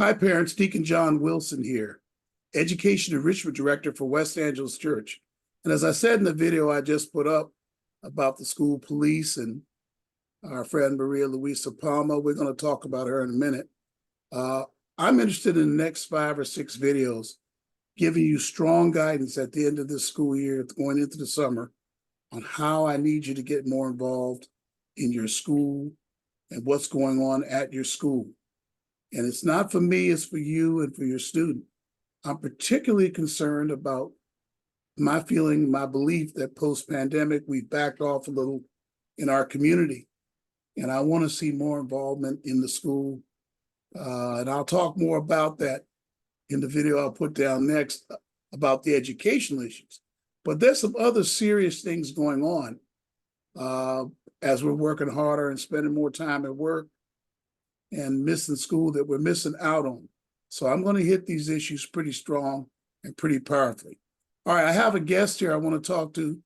Hi, parents. Deacon John Wilson here, Education Enrichment Director for West Angeles Church. And as I said in the video I just put up about the school police and our friend Maria Luisa Palma, we're going to talk about her in a minute. I'm interested in the next 5 or 6 videos giving you strong guidance at the end of this school year, going into the summer, on how I need you to get more involved in your school and what's going on at your school. And it's not for me, it's for you and for your student. I'm particularly concerned about my feeling, my belief that post-pandemic, we've backed off a little in our community. And I want to see more involvement in the school. And I'll talk more about that in the video I'll put down next about the educational issues. But there's some other serious things going on as we're working harder and spending more time at work and missing school that we're missing out on. So I'm going to hit these issues pretty strong and pretty powerfully. All right, I have a guest here I want to talk to,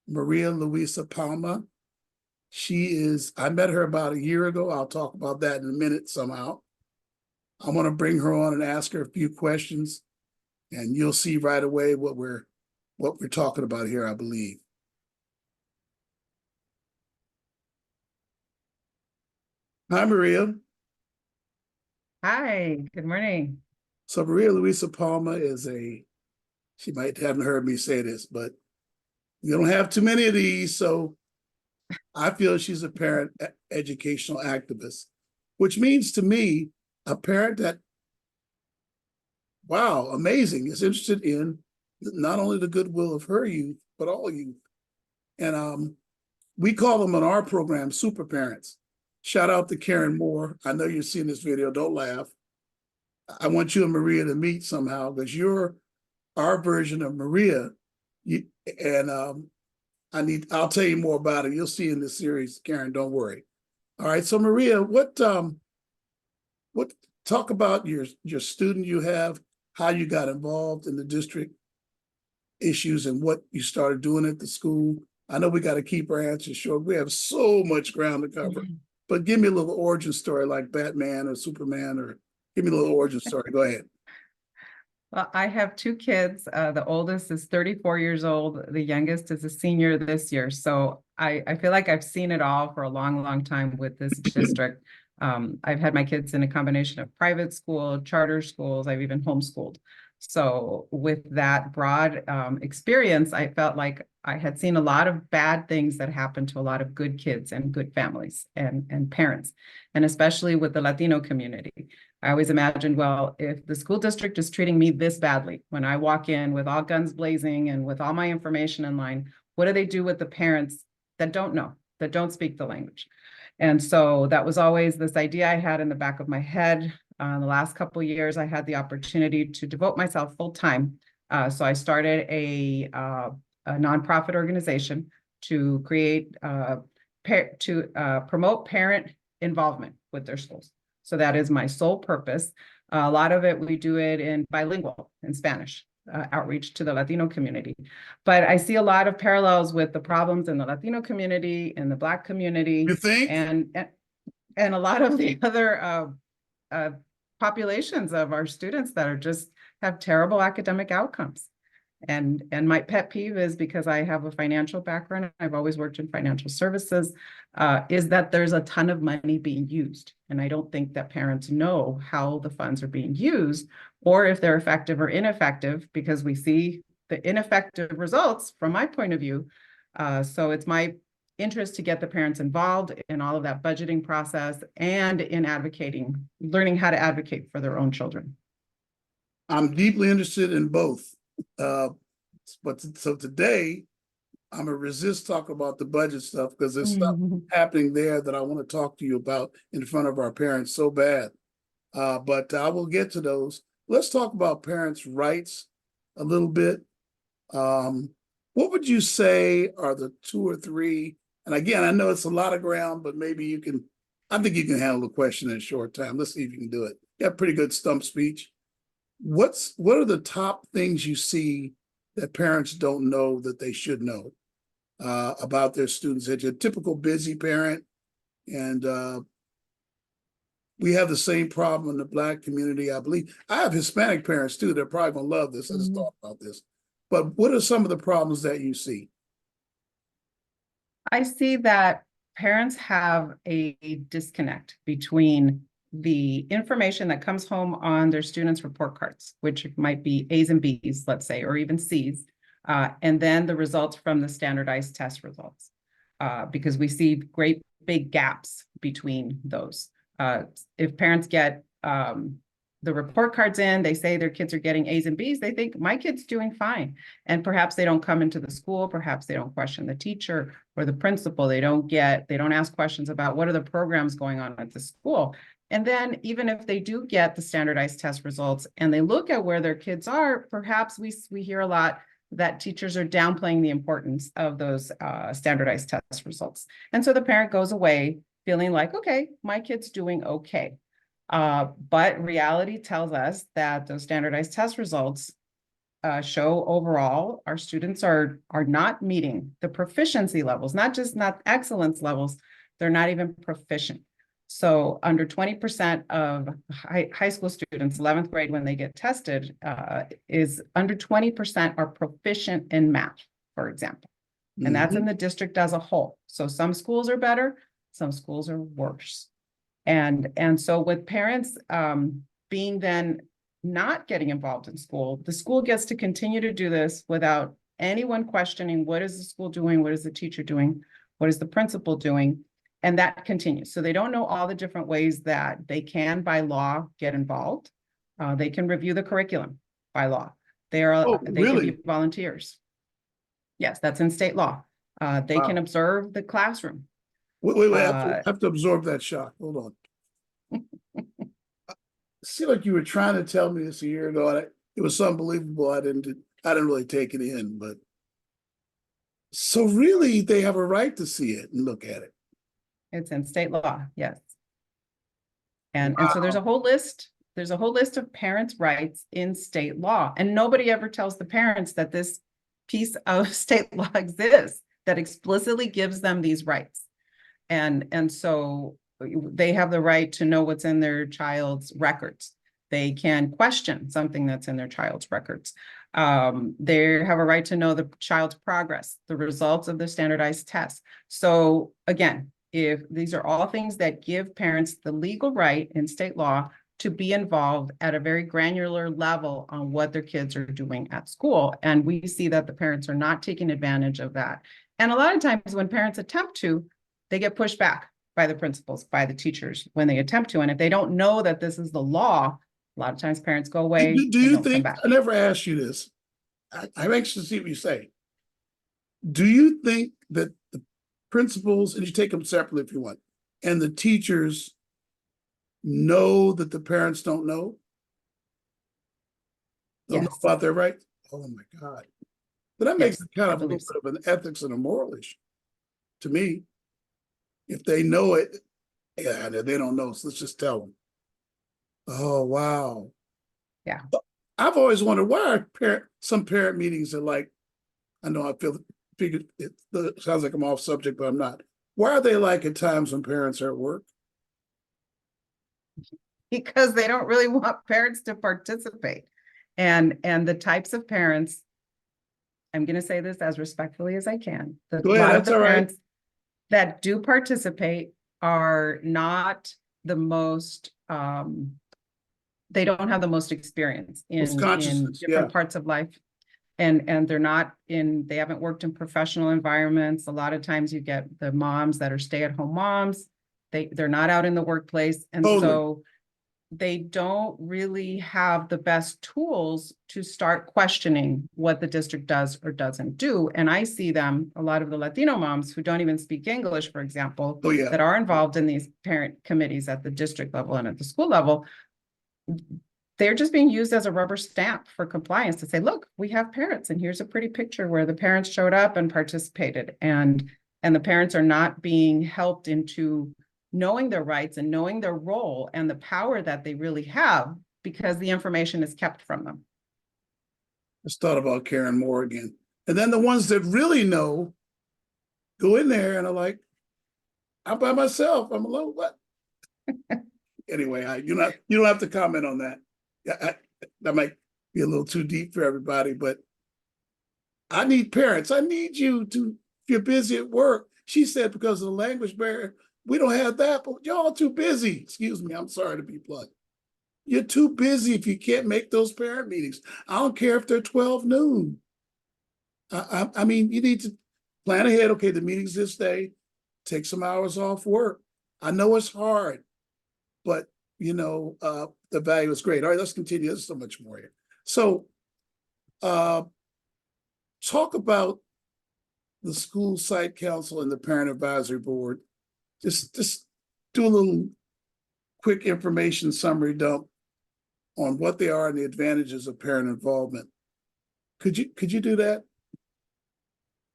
Maria Luisa Palma. I met her about a year ago. I'll talk about that in a minute somehow. I want to bring her on and ask her a few questions, and you'll see right away what we're talking about here, I believe. Hi, Maria. Hi, good morning. So Maria Luisa Palma she might haven't heard me say this, but we don't have too many of these, so I feel she's a parent educational activist, which means to me, a parent that, wow, amazing, is interested in not only the goodwill of her youth, but all youth. And we call them in our program super parents. Shout out to Karen Moore. I know you're seeing this video, don't laugh. I want you and Maria to meet somehow because you're our version of Maria. I'll tell you more about it. You'll see in this series, Karen, don't worry. All right, so Maria, talk about your student you have, how you got involved in the district issues and what you started doing at the school. I know we got to keep our answers short. We have so much ground to cover. But give me a little origin story like Batman or Superman, or give me a little origin story. Go ahead. Well, I have 2 kids. The oldest is 34 years old. The youngest is a senior this year. So I feel like I've seen it all for a long, long time with this district. I've had my kids in a combination of private school, charter schools. I've even homeschooled. So with that broad experience, I felt like I had seen a lot of bad things that happened to a lot of good kids and good families and parents, and especially with the Latino community. I always imagined, well, if the school district is treating me this badly, when I walk in with all guns blazing and with all my information in line, what do they do with the parents that don't know, that don't speak the language? And so that was always this idea I had in the back of my head. The last couple of years, I had the opportunity to devote myself full time. So I started a nonprofit organization to promote parent involvement with their schools. So that is my sole purpose. A lot of it, we do it in bilingual, in Spanish, outreach to the Latino community. But I see a lot of parallels with the problems in the Latino community, in the Black community, You think? and a lot of the other populations of our students that are just have terrible academic outcomes. And my pet peeve is, because I have a financial background, I've always worked in financial services, is that there's a ton of money being used. And I don't think that parents know how the funds are being used, or if they're effective or ineffective, because we see the ineffective results from my point of view. So it's my interest to get the parents involved in all of that budgeting process and in advocating, learning how to advocate for their own children. I'm deeply interested in both. But so today, I'm gonna resist talking about the budget stuff because there's stuff happening there that I want to talk to you about in front of our parents so bad. But I will get to those. Let's talk about parents' rights a little bit. What would you say are the 2 or 3? And again, I know it's a lot of ground, but maybe I think you can handle the question in a short time. Let's see if you can do it. You have a pretty good stump speech. What are the top things you see that parents don't know that they should know about their students? That you're a typical busy parent, and we have the same problem in the Black community, I believe. I have Hispanic parents too. They're probably gonna love this. I just thought about this. But what are some of the problems that you see? I see that parents have a disconnect between the information that comes home on their students' report cards, which might be A's and B's, let's say, or even C's, and then the results from the standardized test results, because we see great big gaps between those. If parents get the report cards in, they say their kids are getting A's and B's, they think my kid's doing fine. And perhaps they don't come into the school, perhaps they don't question the teacher or the principal, they don't ask questions about what are the programs going on at the school. And then even if they do get the standardized test results and they look at where their kids are, perhaps we hear a lot that teachers are downplaying the importance of those standardized test results. And so the parent goes away feeling like, okay, my kid's doing okay. But reality tells us that those standardized test results show overall our students are not meeting the proficiency levels, not excellence levels, they're not even proficient. So under 20% of high school students, 11th grade, when they get tested, is under 20% are proficient in math, for example. And that's in the district as a whole. So some schools are better, some schools are worse. And so with parents being then not getting involved in school, the school gets to continue to do this without anyone questioning what is the school doing, what is the teacher doing, what is the principal doing, and that continues. So they don't know all the different ways that they can, by law, get involved. They can review the curriculum by law. They can be volunteers. Yes, that's in state law. They can observe the classroom. Wait, I have to absorb that shock. Hold on. See, like you were trying to tell me this a year ago, and it was unbelievable. I didn't really take it in, but so really they have a right to see it and look at it. It's in state law, yes. And so there's a whole list of parents' rights in state law, and nobody ever tells the parents that this piece of state law exists that explicitly gives them these rights. And so they have the right to know what's in their child's records. They can question something that's in their child's records. They have a right to know the child's progress, the results of the standardized tests. So again, if these are all things that give parents the legal right in state law to be involved at a very granular level on what their kids are doing at school. And we see that the parents are not taking advantage of that. And a lot of times when parents attempt to, they get pushed back by the principals, by the teachers when they attempt to. And if they don't know that this is the law, a lot of times parents go away. Do you think, I never asked you this, I'm anxious to see what you say. Do you think that the principals, and you take them separately if you want, and the teachers know that the parents don't know? Don't know about their rights? Oh my God. But that makes it kind of a little bit of an ethics and a moral issue to me. If they know it, yeah, they don't know, so let's just tell them. Oh, wow. Yeah. I've always wondered why some parent meetings are like, I know it sounds like I'm off subject, but I'm not. Why are they like at times when parents are at work? Because they don't really want parents to participate. And the types of parents, I'm going to say this as respectfully as I can. Go ahead, that's all right. That do participate are not the most, they don't have the most experience in different parts of life. And they're not they haven't worked in professional environments. A lot of times you get the moms that are stay-at-home moms. They're not out in the workplace. And so they don't really have the best tools to start questioning what the district does or doesn't do. And I see them, a lot of the Latino moms who don't even speak English, for example, that are involved in these parent committees at the district level and at the school level. They're just being used as a rubber stamp for compliance to say, look, we have parents, and here's a pretty picture where the parents showed up and participated. And the parents are not being helped into knowing their rights and knowing their role and the power that they really have, because the information is kept from them. Just thought about Karen Moore again. And then the ones that really know go in there and are like, I'm by myself, I'm alone, what? anyway, you don't have to comment on that. That might be a little too deep for everybody, but I need parents. I need you to, if you're busy at work. She said because of the language barrier, we don't have that, but y'all too busy. Excuse me, I'm sorry to be blunt. You're too busy if you can't make those parent meetings. I don't care if they're 12 noon. I mean, you need to plan ahead. Okay, the meeting's this day. Take some hours off work. I know it's hard, but the value is great. All right, let's continue. There's so much more here. So talk about the school site council and the parent advisory board. Just do a little quick information summary dump on what they are and the advantages of parent involvement. Could you do that?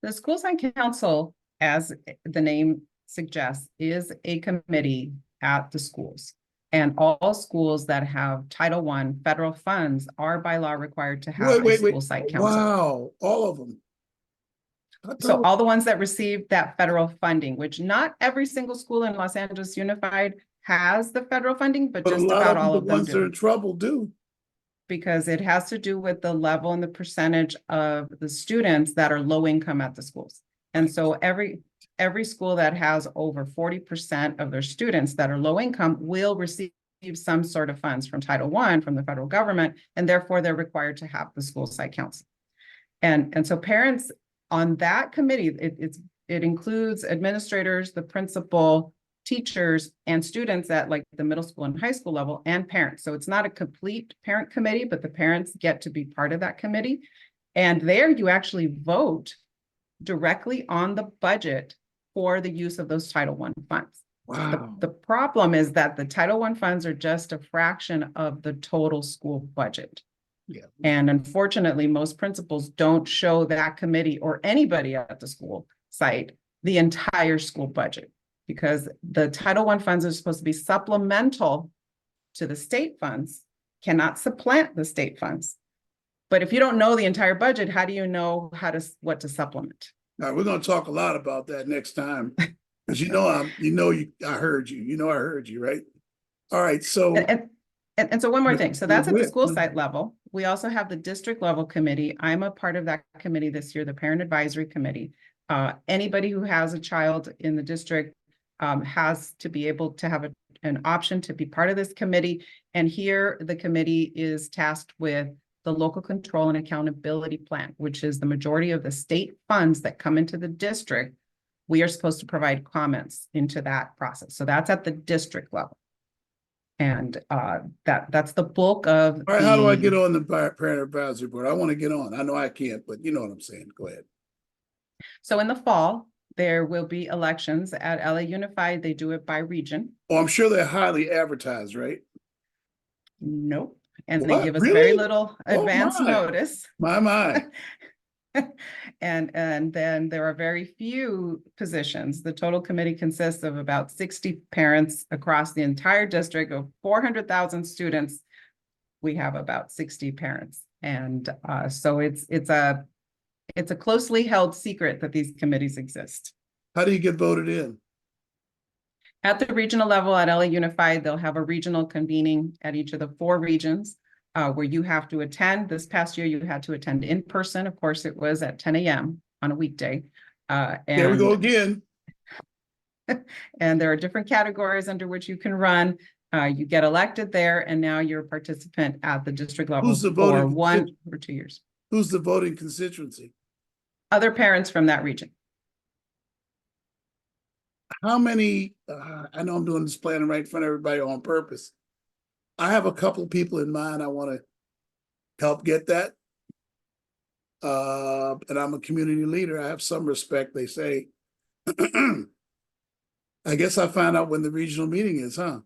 The school site council, as the name suggests, is a committee at the schools. And all schools that have Title I federal funds are by law required to have a school site council. Wow, all of them. So all the ones that receive that federal funding, which not every single school in Los Angeles Unified has the federal funding, but just about all of them do. The ones that are in trouble do. Because it has to do with the level and the percentage of the students that are low income at the schools. And so every school that has over 40% of their students that are low income will receive some sort of funds from Title I, from the federal government, and therefore they're required to have the school site council. And so parents on that committee, it includes administrators, the principal, teachers, and students at like the middle school and high school level, and parents. So it's not a complete parent committee, but the parents get to be part of that committee. And there you actually vote directly on the budget for the use of those Title I funds. Wow. The problem is that the Title I funds are just a fraction of the total school budget. Yeah. And unfortunately, most principals don't show that committee or anybody at the school site the entire school budget, because the Title I funds are supposed to be supplemental to the state funds, cannot supplant the state funds. But if you don't know the entire budget, how do you know what to supplement? Now we're going to talk a lot about that next time, because I heard you, right? All right, so and so one more thing. So that's at the school site level. We also have the district level committee. I'm a part of that committee this year, the parent advisory committee. Anybody who has a child in the district has to be able to have an option to be part of this committee. And here the committee is tasked with the local control and accountability plan, which is the majority of the state funds that come into the district. We are supposed to provide comments into that process. So that's at the district level. And that's the bulk of. All right, how do I get on the parent advisory board? I want to get on. I know I can't, but you know what I'm saying. Go ahead. So in the fall, there will be elections at LA Unified. They do it by region. Oh, I'm sure they're highly advertised, right? Nope. And What? they give us Really? very little advance notice. My. And then there are very few positions. The total committee consists of about 60 parents across the entire district of 400,000 students. We have about 60 parents. And so it's a closely held secret that these committees exist. How do you get voted in? At the regional level at LA Unified, they'll have a regional convening at each of the 4 regions where you have to attend. This past year, you had to attend in person. Of course, it was at 10 a.m. on a weekday. There we go again. And there are different categories under which you can run. You get elected there, and now you're a participant at the district level for 1 or 2 years. Who's the voting constituency? Other parents from that region. How many, I know I'm doing this planning right in front of everybody on purpose. I have a couple of people in mind I want to help get that. And I'm a community leader. I have some respect, they say. I guess I find out when the regional meeting is, huh?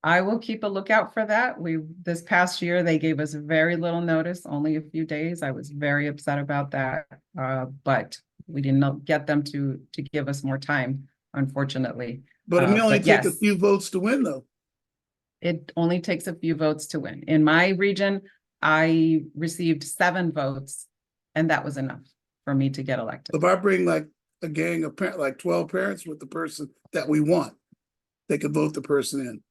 I will keep a lookout for that. This past year, they gave us very little notice, only a few days. I was very upset about that, but we didn't get them to give us more time, unfortunately. But it may only take a few votes to win, though. It only takes a few votes to win. In my region, I received 7 votes, and that was enough for me to get elected. If I bring like a gang of parents, like 12 parents with the person that we want, they could vote the person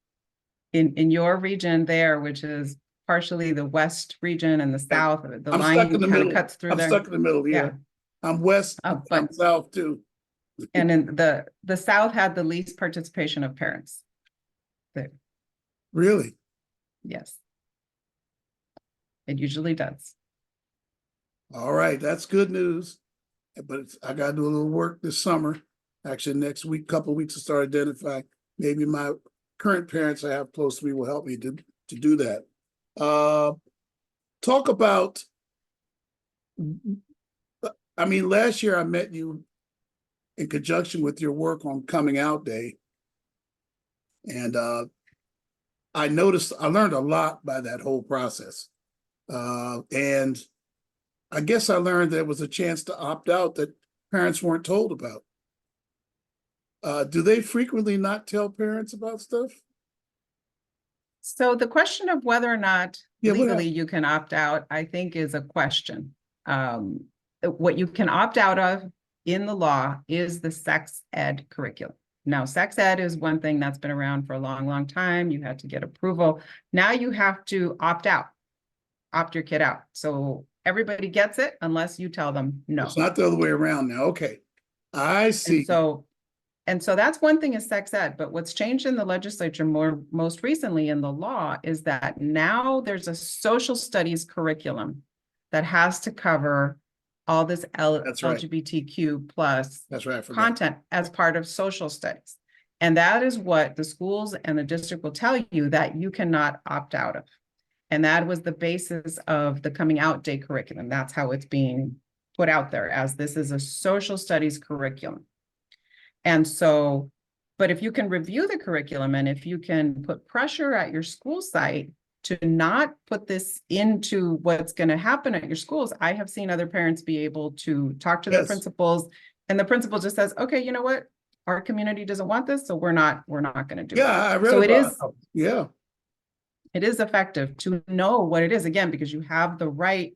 in. In your region there, which is partially the west region and the south, the I'm line stuck in the kind of middle. cuts through I'm there. stuck in the middle, yeah. Yeah. I'm west, I'm But south too. and in the south had the least participation of parents. There, Really? yes. It usually does. All right, that's good news. But I got to do a little work this summer. Actually, next week, couple of weeks to start identifying. Maybe my current parents I have close to me will help me to do that. Talk about, I mean, last year I met you in conjunction with your work on Coming Out Day. And I noticed, I learned a lot by that whole process. And I guess I learned there was a chance to opt out that parents weren't told about. Do they frequently not tell parents about stuff? So the question of whether or not Yeah, legally you can opt out, I think is a question. What you can opt out of in the law is the sex ed curriculum. Now, sex ed is one thing that's been around for a long, long time. You had to get approval. Now you have to opt out, opt your kid out. So everybody gets it unless you tell them no. It's not the other way around now. Okay, I see. And so that's one thing is sex ed, but what's changed in the legislature most recently in the law is that now there's a social studies curriculum that has to cover all this That's right. LGBTQ plus That's right. content as part of social studies. And that is what the schools and the district will tell you that you cannot opt out of. And that was the basis of the Coming Out Day curriculum. That's how it's being put out there, as this is a social studies curriculum. And so, but if you can review the curriculum and if you can put pressure at your school site to not put this into what's going to happen at your schools, I have seen other parents be able to talk to their principals, and the principal just says, okay, you know what? Our community doesn't want this, so we're not going to do it. Yeah, I read so about it. Yeah. It is effective to know what it is, again, because you have the right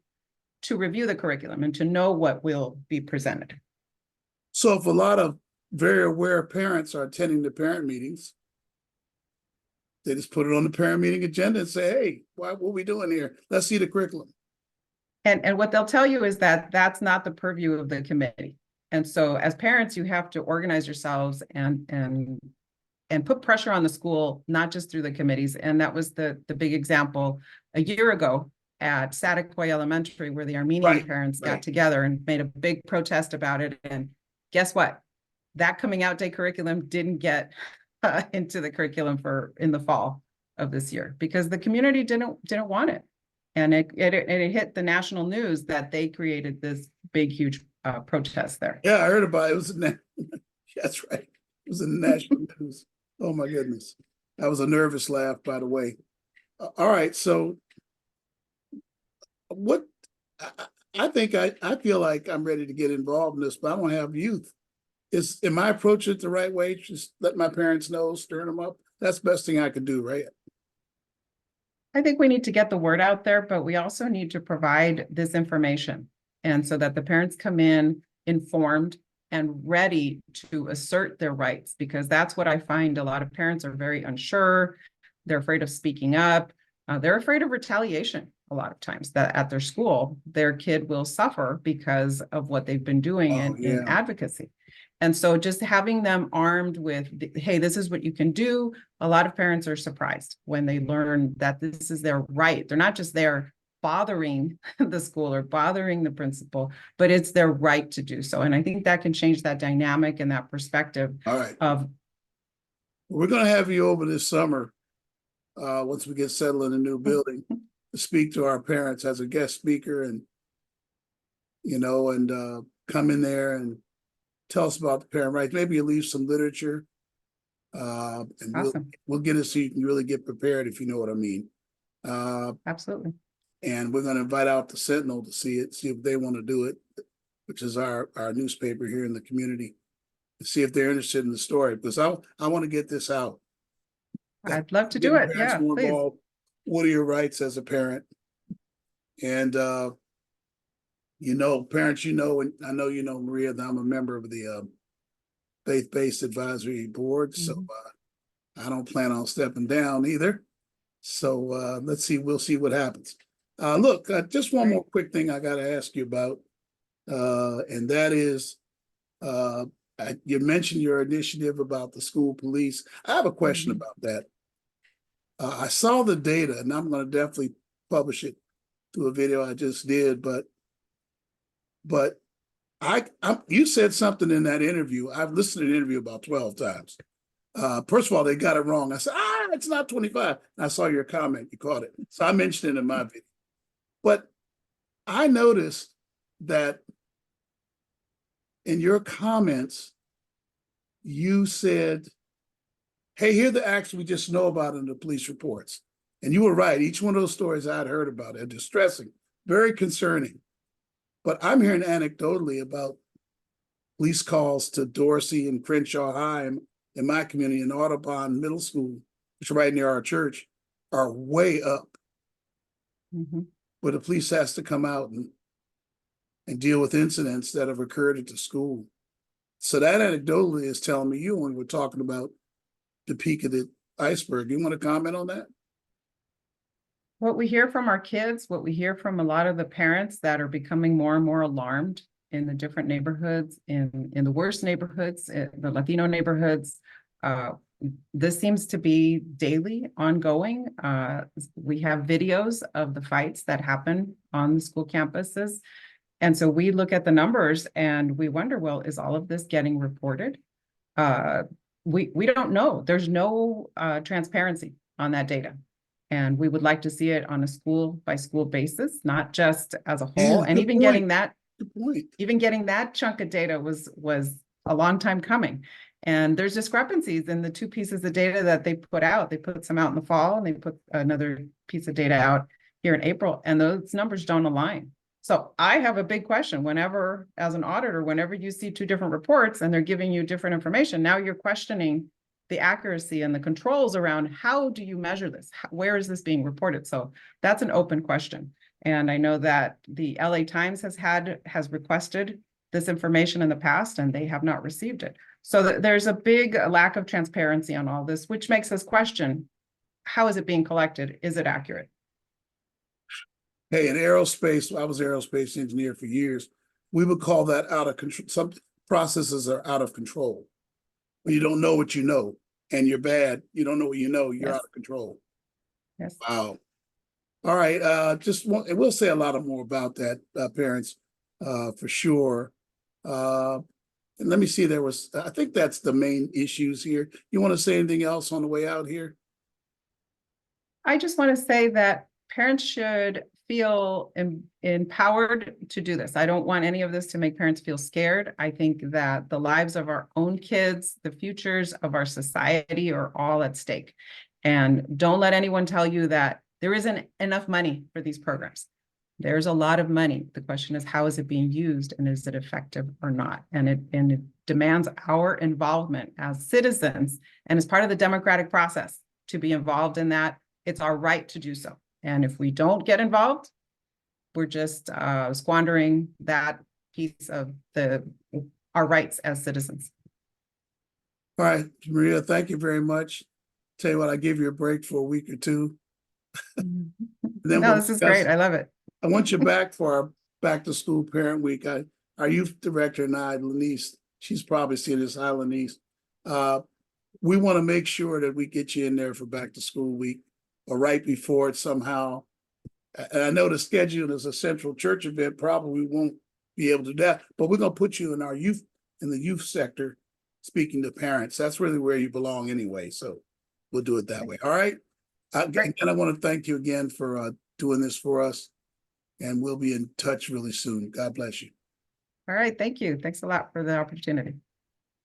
to review the curriculum and to know what will be presented. So if a lot of very aware parents are attending the parent meetings, they just put it on the parent meeting agenda and say, hey, what are we doing here? Let's see the curriculum. And what they'll tell you is that that's not the purview of the committee. And so as parents, you have to organize yourselves and put pressure on the school, not just through the committees. And that was the big example a year ago at Satiquoy Elementary, where the Armenian parents got together and made a big protest about it. And guess what? That Coming Out Day curriculum didn't get into the curriculum in the fall of this year because the community didn't want it. And it hit the national news that they created this big, huge protest there. Yeah, I heard about it. It was that's right. It was in the national news. Oh my goodness. That was a nervous laugh, by the way. All right. So what I think I feel like I'm ready to get involved in this, but I don't have youth. Am I approaching it the right way? Just let my parents know, stirring them up. That's the best thing I can do, right? I think we need to get the word out there, but we also need to provide this information. And so that the parents come in informed and ready to assert their rights, because that's what I find a lot of parents are very unsure. They're afraid of speaking up. They're afraid of retaliation a lot of times, that at their school, their kid will suffer because of what they've been doing in advocacy. And so just having them armed with, hey, this is what you can do. A lot of parents are surprised when they learn that this is their right. They're not just there bothering the school or bothering the principal, but it's their right to do so. And I think that can change that dynamic and that perspective. All right. We're going to have you over this summer, once we get settled in a new building, to speak to our parents as a guest speaker and, come in there and tell us about the parent rights. Maybe you leave some literature, and awesome. we'll get it so you can really get prepared, if you know what I mean. Absolutely. And we're going to invite out the Sentinel to see if they want to do it, which is our newspaper here in the community, to see if they're interested in the story, because I want to get this out. I'd love to do it. Yeah, more please. Involved. What are your rights as a parent? And parents, and I know Maria, that I'm a member of the faith-based advisory board. So I don't plan on stepping down either. So let's see, we'll see what happens. Look, just one more quick thing I got to ask you about, and that is, you mentioned your initiative about the school police. I have a question about that. I saw the data, and I'm going to definitely publish it to a video I just did, but you said something in that interview. I've listened to the interview about 12 times. First of all, they got it wrong. I said, it's not 25. And I saw your comment, you caught it. So I mentioned it in my video. But I noticed that in your comments, you said, hey, here are the acts we just know about in the police reports. And you were right. Each one of those stories I'd heard about are distressing, very concerning. But I'm hearing anecdotally about police calls to Dorsey and Crenshaw High in my community, in Audubon Middle School, which is right near our church, are way up. Where the police has to come out and deal with incidents that have occurred at the school. So that anecdotally is telling me you when we're talking about the peak of the iceberg. You want to comment on that? What we hear from our kids, what we hear from a lot of the parents that are becoming more and more alarmed in the different neighborhoods, in the worst neighborhoods, the Latino neighborhoods, this seems to be daily, ongoing. We have videos of the fights that happen on the school campuses. And so we look at the numbers and we wonder, well, is all of this getting reported? We don't know. There's no transparency on that data. And we would like to see it on a school by school basis, not just as a whole. And even getting that chunk of data was a long time coming. And there's discrepancies in the two pieces of data that they put out. They put some out in the fall and they put another piece of data out here in April, and those numbers don't align. So I have a big question whenever, as an auditor, whenever you see two different reports and they're giving you different information, now you're questioning the accuracy and the controls around how do you measure this? Where is this being reported? So that's an open question. And I know that the LA Times has requested this information in the past and they have not received it. So there's a big lack of transparency on all this, which makes us question, how is it being collected? Is it accurate? Hey, in aerospace, I was an aerospace engineer for years. We would call that out of control. Some processes are out of control. When you don't know what you know and you're bad, you don't know what you know, you're out of control. Yes. Wow. All right. We'll say a lot more about that, parents, for sure. And let me see, I think that's the main issues here. You want to say anything else on the way out here? I just want to say that parents should feel empowered to do this. I don't want any of this to make parents feel scared. I think that the lives of our own kids, the futures of our society are all at stake. And don't let anyone tell you that there isn't enough money for these programs. There's a lot of money. The question is, how is it being used and is it effective or not? And it demands our involvement as citizens and as part of the democratic process to be involved in that. It's our right to do so. And if we don't get involved, we're just squandering that piece of our rights as citizens. All right, Maria, thank you very much. Tell you what, I gave you a break for a week or two. This is great. I love it. I want you back for our back to school parent week. Our youth director and I, Lenise, she's probably seen this. Hi, Lenise. We want to make sure that we get you in there for back to school week or right before it somehow. And I know the schedule is a central church event, probably won't be able to do that, but we're going to put you in the youth sector, speaking to parents. That's really where you belong anyway. So we'll do it that way. All right. And I want to thank you again for doing this for us. And we'll be in touch really soon. God bless you. All right. Thank you. Thanks a lot for the opportunity.